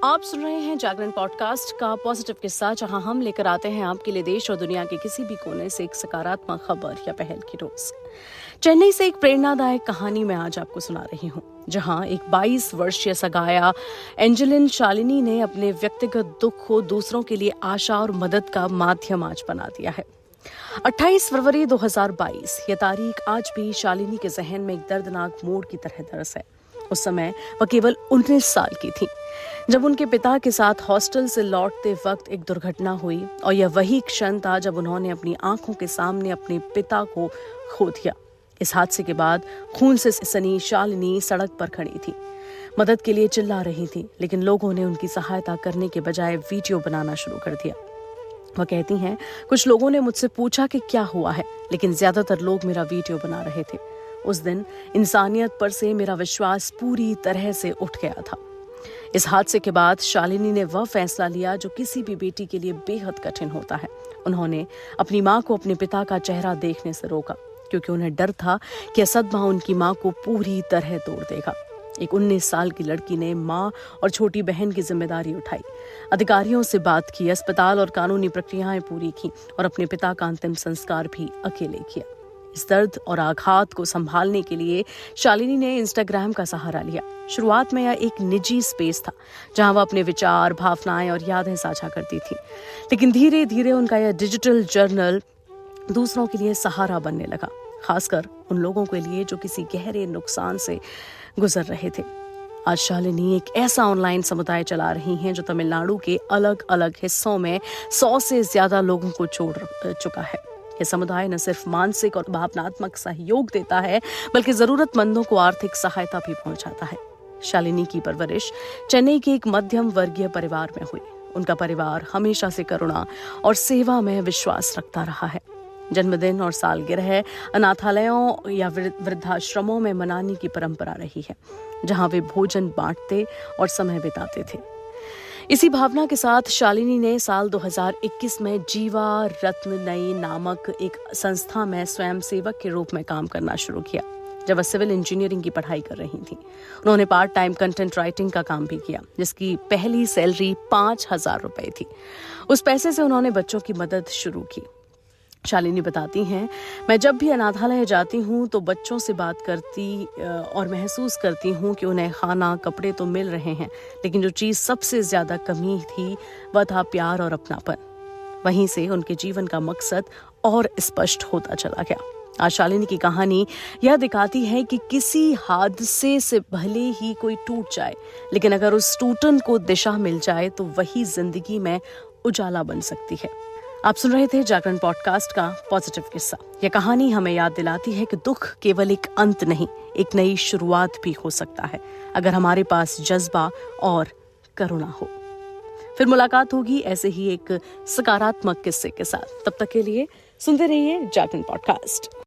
आप सुन रहे हैं जागरण पॉडकास्ट का पॉजिटिव किस्सा, जहां हम लेकर आते हैं आपके लिए देश और दुनिया के किसी भी कोने से एक सकारात्मक खबर या पहल की रोज। चेन्नई से एक प्रेरणादायक कहानी मैं आज आपको सुना रही हूं, जहां एक 22 वर्षीय सगाया एंजेलिन शालिनी ने अपने व्यक्तिगत दुख को दूसरों के लिए आशा और मदद का माध्यम आज बना दिया है। 28 फरवरी 2022 ये तारीख आज भी शालिनी के जहन में एक दर्दनाक मोड़ की तरह दर्ज है। उस समय वह केवल 19 साल की थी जब उनके पिता के साथ हॉस्टल से लौटते वक्त एक दुर्घटना हुई, और यह वही क्षण था जब उन्होंने अपनी आंखों के सामने अपने पिता को खो दिया। इस हादसे के बाद खून से सनी शालिनी सड़क पर खड़ी थी, मदद के लिए चिल्ला रही थी, लेकिन लोगों ने उनकी सहायता करने के बजाय वीडियो बनाना शुरू कर दिया। वह कहती हैं, कुछ लोगों ने मुझसे पूछा कि क्या हुआ है, लेकिन ज्यादातर लोग मेरा वीडियो बना रहे थे। उस दिन इंसानियत पर से मेरा विश्वास पूरी तरह से उठ गया था। इस हादसे के बाद शालिनी ने वह फैसला लिया जो किसी भी बेटी के लिए बेहद कठिन होता है। उन्होंने अपनी मां को अपने पिता का चेहरा देखने से रोका, क्योंकि उन्हें डर था कि सदमा उनकी मां को पूरी तरह तोड़ देगा। एक 19 साल की लड़की ने मां और छोटी बहन की जिम्मेदारी उठाई, अधिकारियों से बात की, अस्पताल और कानूनी प्रक्रियाएं पूरी की और अपने पिता का अंतिम संस्कार भी अकेले किया। इस दर्द और आघात को संभालने के लिए शालिनी ने इंस्टाग्राम का सहारा लिया। शुरुआत में यह एक निजी स्पेस था जहां वह अपने विचार, भावनाएं और यादें साझा करती थी, लेकिन धीरे धीरे उनका यह डिजिटल जर्नल दूसरों के लिए सहारा बनने लगा, खासकर उन लोगों के लिए जो किसी गहरे नुकसान से गुजर रहे थे। आज शालिनी एक ऐसा ऑनलाइन समुदाय चला रही हैं जो तमिलनाडु के अलग अलग हिस्सों में 100 से ज्यादा लोगों को जोड़ चुका है। यह समुदाय न सिर्फ मानसिक और भावनात्मक सहयोग देता है, बल्कि जरूरतमंदों को आर्थिक सहायता भी पहुंचाता है। शालिनी की परवरिश चेन्नई के एक मध्यम वर्गीय परिवार में हुई। उनका परिवार हमेशा से करुणा और सेवा में विश्वास रखता रहा है। जन्मदिन और सालगिरह अनाथालयों या वृद्धाश्रमों में मनाने की परंपरा रही है, जहां वे भोजन बांटते और समय बिताते थे। इसी भावना के साथ शालिनी ने साल 2021 में जीवा रत्न नई नामक एक संस्था में स्वयंसेवक के रूप में काम करना शुरू किया। जब वह सिविल इंजीनियरिंग की पढ़ाई कर रही थी, उन्होंने पार्ट टाइम कंटेंट राइटिंग का काम भी किया, जिसकी पहली सैलरी 5,000 रुपए थी। उस पैसे से उन्होंने बच्चों की मदद शुरू की। शालिनी बताती हैं, मैं जब भी अनाथालय जाती हूँ तो बच्चों से बात करती और महसूस करती हूँ कि उन्हें खाना, कपड़े तो मिल रहे हैं, लेकिन जो चीज़ सबसे ज्यादा कमी थी वह था प्यार और अपनापन। वहीं से उनके जीवन का मकसद और स्पष्ट होता चला गया। आज शालिनी की कहानी यह दिखाती है कि किसी हादसे से भले ही कोई टूट जाए, लेकिन अगर उस टूटन को दिशा मिल जाए तो वही जिंदगी में उजाला बन सकती है। आप सुन रहे थे जागरण पॉडकास्ट का पॉजिटिव किस्सा। यह कहानी हमें याद दिलाती है कि दुख केवल एक अंत नहीं, एक नई शुरुआत भी हो सकता है, अगर हमारे पास जज्बा और करुणा हो। फिर मुलाकात होगी ऐसे ही एक सकारात्मक किस्से के साथ। तब तक के लिए सुनते रहिए जागरण पॉडकास्ट।